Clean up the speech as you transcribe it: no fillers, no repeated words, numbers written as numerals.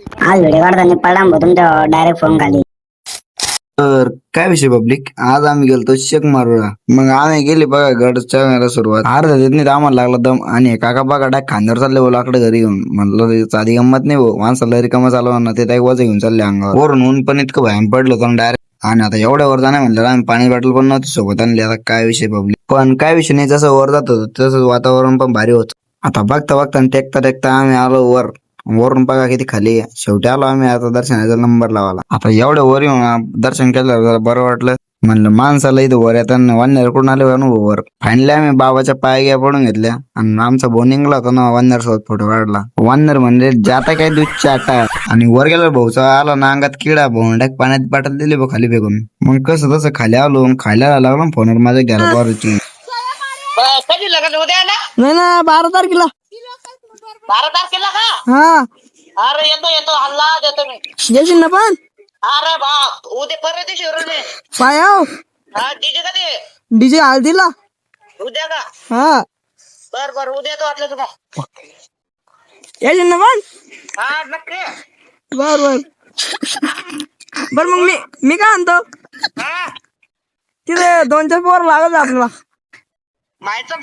आज व्हिडिओ काढताना पडला मग तुमच्या डायरेक्ट फोन खाली. तर काय विषय पब्लिक, आज आम्ही गेलतो शेक मारूला. मग आम्ही गेले बघा गड चढायला सुरुवात. अर्धा देत नाही आम्हाला लागला दम. आणि काका बघा डाय खांद्यावर चालले बोला आकडे घरी घेऊन. म्हणलं साधी गंमत नाही भाऊ, माणसाला रिकामा चालवा ना, ते वजन घेऊन चालले अंगावर. वरून ऊन पण इतकं भयान पडलं होतं डायरेक्ट. आणि आता एवढ्या वर जाणार म्हणलं आम्ही पाणी बॉटल पण नव्हती सोबत आणली. आता काय विषय पब्लिक, पण काय विषय नाही, जसं वर जात होतं तसं वातावरण पण भारी होतं. आता बघता बघता आणि टेकता टेकता आम्ही आलो वर. वरून बघा किती खाली आहे. शेवटी आलो आम्ही आता दर्शनाचा नंबर लावायला. आता एवढ्या वर येऊन दर्शन केलं जरा बरं वाटलं. म्हणलं माणसाला इथं वर येताना वानर कडून आले अनुभव वर. फायनली आम्ही बाबाच्या पाया घ्या पडून घेतल्या आणि आमचा भाऊ निघला होता ना वानर सोबत फोटो काढला. वानर म्हणजे जाता काय दूध चाटा. आणि वर गेला भाऊचा आला ना अंगात किडा, भाऊ डाक पाण्यात बाटल दिली भाऊ खाली फेकून. मग कसं तसं खाली आलो, खायला लागलो फोनवर माझ्या घ्यायला पारूची. कधी लग्न उद्या ना? नाही ना 12 तारखेला. 12 तारखेला का? हा अरे येतो हल्ला देतो मी. येशील ना पण? अरे बाप उद्या परत दिवशी रे. पाय आव हा डीजे कधी? डीजे हळदीला. उद्या का? हा बर उद्या येतो वाटलं तुला. येशील ना पण? हा नक्की. बर मग मी काय म्हणतो, हा तिथे 2-4 पोर लागत आपल्याला. मायचं